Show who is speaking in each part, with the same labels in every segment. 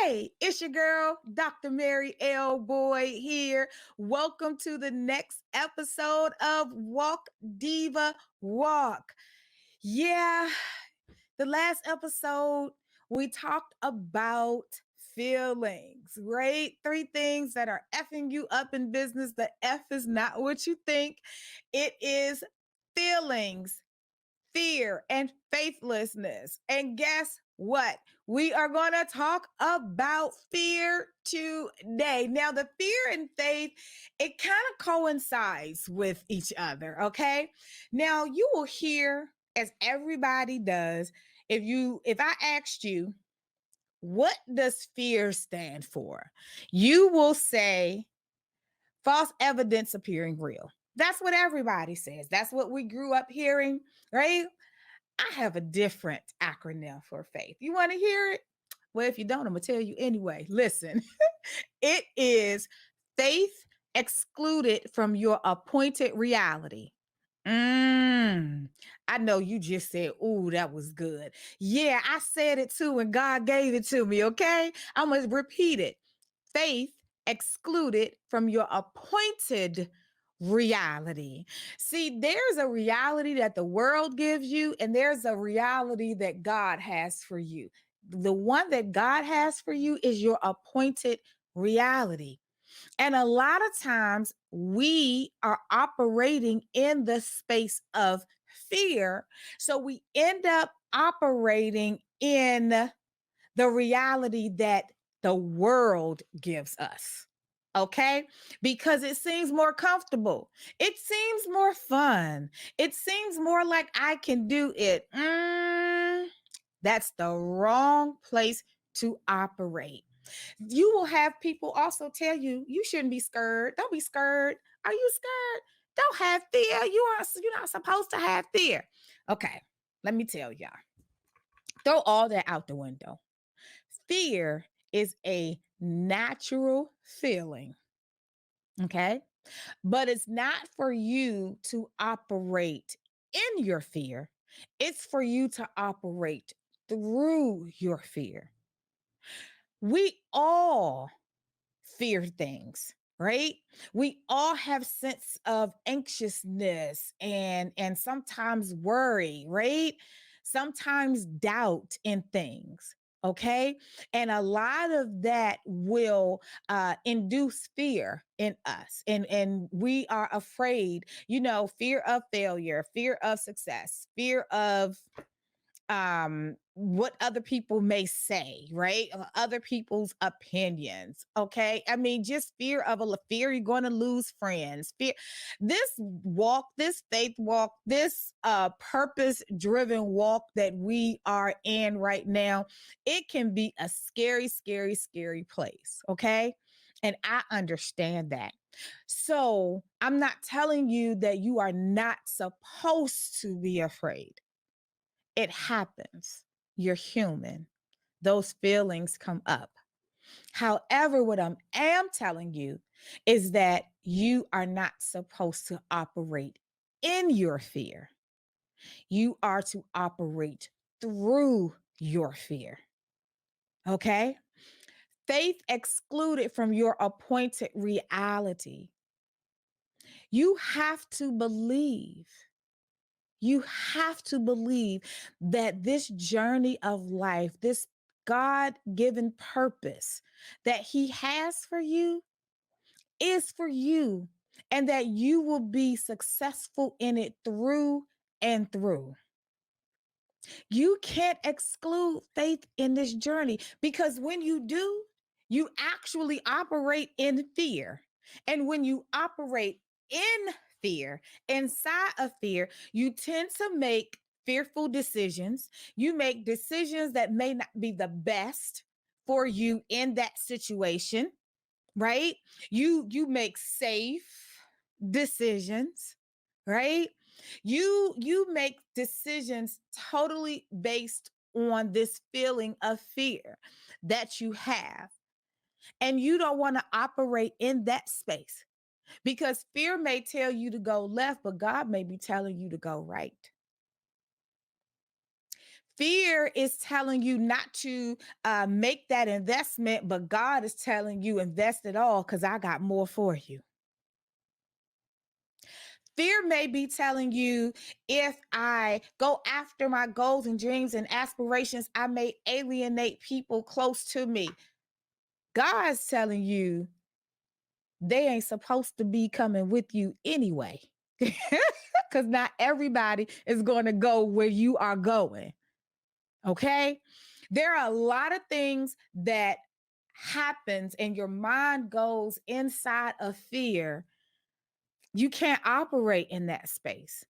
Speaker 1: Hey, it's your girl, Dr. Mary L. Boyd here. Welcome to the next episode of Diva Walk. Yeah, the last episode, we talked about feelings, right? Three things that are effing you up in business. The F is not what you think, it is feelings, fear, and faithlessness. And guess what? We are going to talk about fear today. Now, the fear and faith, it kind of coincides with each other, okay? Now, you will hear, as everybody does, if I asked you, what does fear stand for? You will say false evidence appearing real. That's what everybody says. That's what we grew up hearing, right? I have a different acronym for faith. You want to hear it? Well, if you don't, I'm going to tell you anyway. Listen, it is faith excluded from your appointed reality. I know you just said, "Ooh, that was good." Yeah, I said it too, and God gave it to me. Okay, I'm going to repeat it. Faith excluded from your appointed reality. See, there's a reality that the world gives you, and there's a reality that God has for you. The one that God has for you is your appointed reality. And a lot of times we are operating in the space of fear. So we end up operating in the reality that the world gives us. Okay, because it seems more comfortable. It seems more fun. It seems more like I can do it. That's the wrong place to operate. You will have people also tell you you shouldn't be scared. Don't be scared. Are you scared? Don't have fear. You're not supposed to have fear. Okay, let me tell y'all. Throw all that out the window. Fear is a natural feeling, okay? But it's not for you to operate in your fear, it's for you to operate through your fear. We all fear things, right? We all have sense of anxiousness and sometimes worry, right? Sometimes doubt in things. Okay. And a lot of that will induce fear in us. And we are afraid, fear of failure, fear of success, fear of what other people may say, right? Other people's opinions. Okay, I mean, just fear of a fear you're going to lose friends. Fear. This walk, this faith walk, this purpose driven walk that we are in right now, it can be a scary, scary, scary place. Okay, and I understand that. So I'm not telling you that you are not supposed to be afraid. It happens. You're human. Those feelings come up. However, what I am telling you is that you are not supposed to operate in your fear. You are to operate through your fear. Okay? Faith excluded from your appointed reality. You have to believe. You have to believe that this journey of life, this God given purpose that He has for you is for you, and that you will be successful in it through and through. You can't exclude faith in this journey because when you do, you actually operate in fear. And when you operate in fear, inside of fear, you tend to make fearful decisions. You make decisions that may not be the best for you in that situation, right? You make safe decisions, right? You make decisions totally based on this feeling of fear that you have, and you don't want to operate in that space because fear may tell you to go left, but God may be telling you to go right. Fear is telling you not to make that investment, but God is telling you invest it all because I got more for you. Fear may be telling you if I go after my goals and dreams and aspirations, I may alienate people close to me. God's telling you they ain't supposed to be coming with you anyway. Because not everybody is going to go where you are going. Okay. There are a lot of things that happens and your mind goes inside of fear. You can't operate in that space.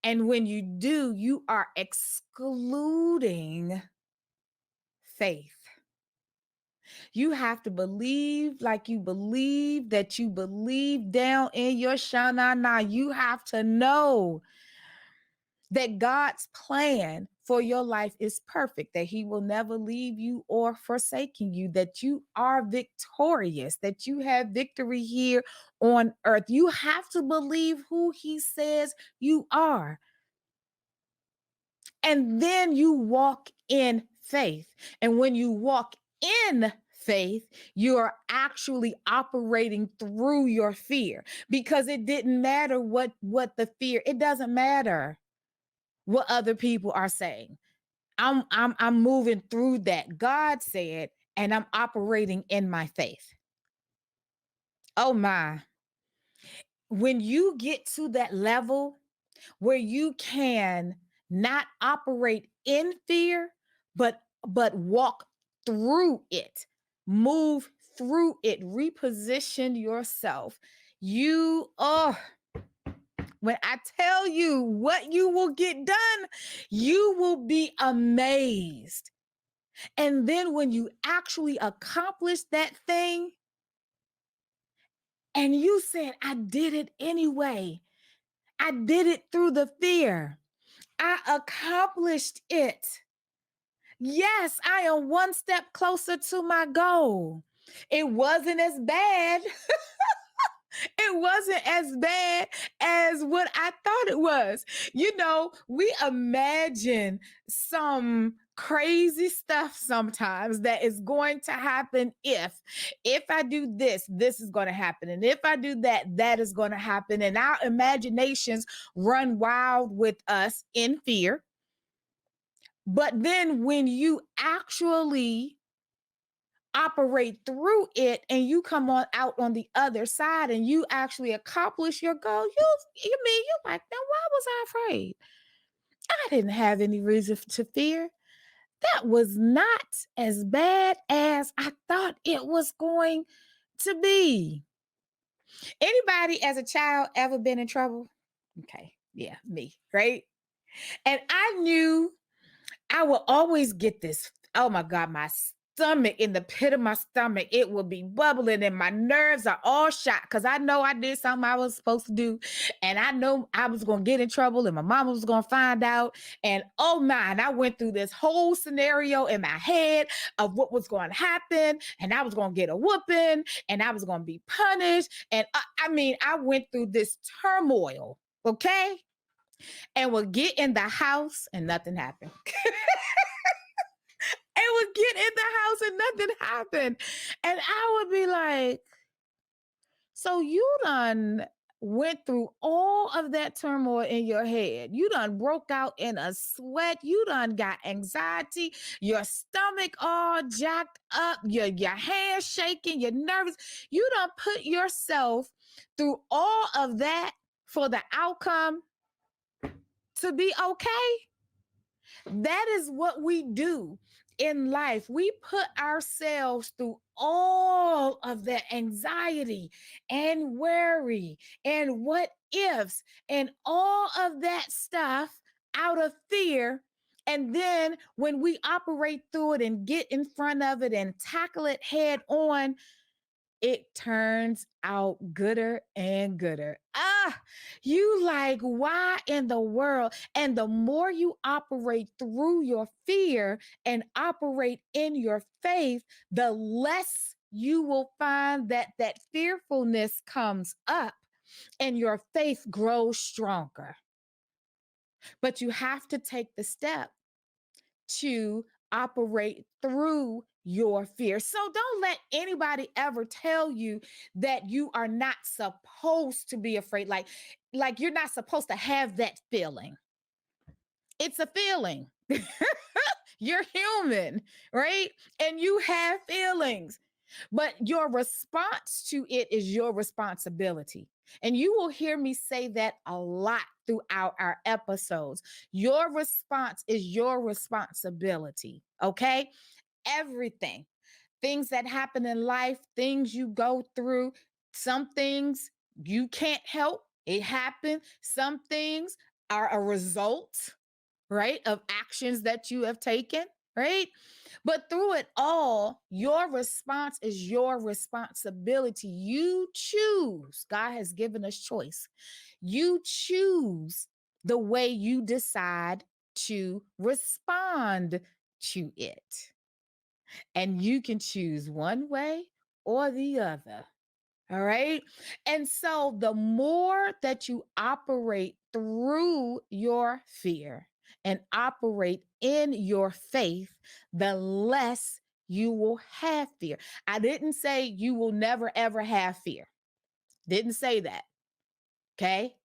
Speaker 1: And when you do, you are excluding faith. You have to believe like you believe that you believe down in your shanana. You have to know that God's plan for your life is perfect, that He will never leave you or forsaking you, that you are victorious, that you have victory here on earth. You have to believe who He says you are. And then you walk in faith. And when you walk in faith, you're actually operating through your fear because it didn't matter what the fear, it doesn't matter what other people are saying. I'm moving through that. God said, and I'm operating in my faith. Oh my. When you get to that level where you can not operate in fear, but walk through it, move through it, reposition yourself. You when I tell you what you will get done, you will be amazed. And then when you actually accomplish that thing and you said, I did it anyway, I did it through the fear, I accomplished it. Yes, I am one step closer to my goal. It wasn't as bad. It wasn't as bad as what I thought it was. You know, we imagine some crazy stuff sometimes that is going to happen if I do this, this is going to happen, and if I do that, that is going to happen, and our imaginations run wild with us in fear. But then when you actually operate through it and you come on out on the other side and you actually accomplish your goal, you mean you're like, now why was I afraid? I didn't have any reason to fear. That was not as bad as I thought it was going to be. Anybody as a child ever been in trouble? Okay, yeah, me, right? And I knew I will always get this. Oh my God, my stomach, in the pit of my stomach, it will be bubbling and my nerves are all shot because I know I did something I was supposed to do. And I know I was going to get in trouble and my mama was going to find out. And oh my, and I went through this whole scenario in my head of what was going to happen. And I was going to get a whooping and I was going to be punished. And I mean, I went through this turmoil, okay? And would get in the house and nothing happened. And would get in the house and nothing happened. And I would be like, so you done went through all of that turmoil in your head. You done broke out in a sweat. You done got anxiety. Your stomach all jacked up. Your hands shaking. You're nervous. You done put yourself through all of that for the outcome to be okay. That is what we do in life. We put ourselves through all of that anxiety and worry and what ifs and all of that stuff out of fear. And then when we operate through it and get in front of it and tackle it head on, it turns out gooder and gooder. You like, why in the world? And the more you operate through your fear and operate in your faith, the less you will find that that fearfulness comes up and your faith grows stronger. But you have to take the step to operate through your fear. So don't let anybody ever tell you that you are not supposed to be afraid. Like you're not supposed to have that feeling. It's a feeling. You're human, right? And you have feelings. But your response to it is your responsibility. And you will hear me say that a lot throughout our episodes. Your response is your responsibility, okay? Everything, things that happen in life, things you go through, some things you can't help. It happened. Some things are a result, right, of actions that you have taken, right? But through it all, your response is your responsibility. You choose. God has given us choice. You choose the way you decide to respond to it. And you can choose one way or the other. All right. And so the more that you operate through your fear and operate in your faith, the less you will have fear. I didn't say you will never, ever have fear. Didn't say that. Okay.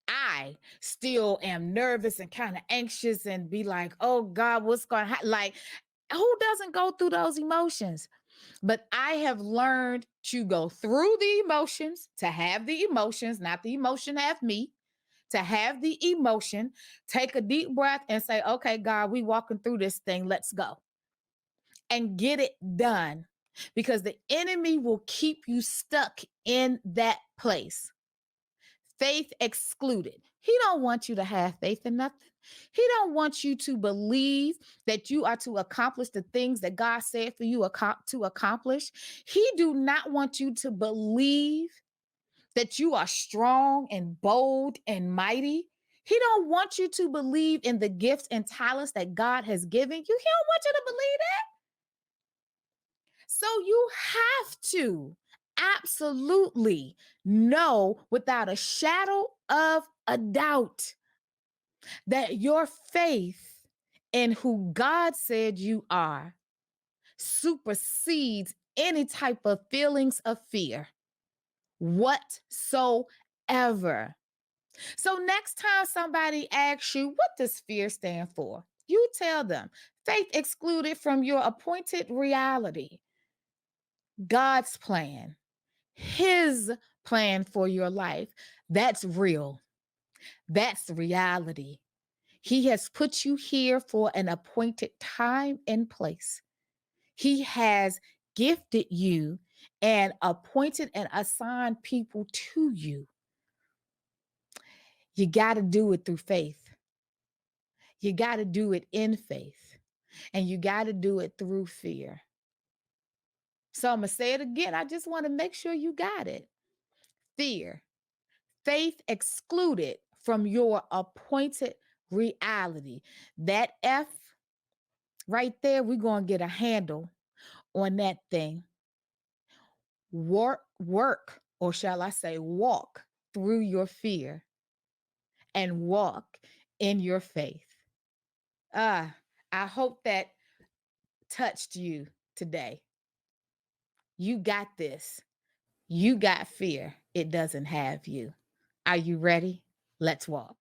Speaker 1: I still am nervous and kind of anxious and be like, oh God, what's going to happen? Like, who doesn't go through those emotions? But I have learned to go through the emotions, to have the emotions, not the emotion have me, to have the emotion, take a deep breath and say, okay, God, we walking through this thing. Let's go and get it done, because the enemy will keep you stuck in that place. Faith excluded. He don't want you to have faith in nothing. He don't want you to believe that you are to accomplish the things that God said for you to accomplish. He do not want you to believe that you are strong and bold and mighty. He don't want you to believe in the gifts and talents that God has given you. He don't want you to believe that. So you have to absolutely know without a shadow of a doubt that your faith in who God said you are supersedes any type of feelings of fear whatsoever. So next time somebody asks you, what does fear stand for? You tell them, faith excluded from your appointed reality. God's plan, His plan for your life. That's real. That's reality. He has put you here for an appointed time and place. He has gifted you and appointed and assigned people to you. You got to do it through faith. You got to do it in faith. And you got to do it through fear. So I'm going to say it again. I just want to make sure you got it. Fear, faith excluded from your appointed reality. That F right there, we're going to get a handle on that thing. Work, or shall I say, walk through your fear and walk in your faith. I hope that touched you today. You got this. You got fear. It doesn't have you. Are you ready? Let's walk.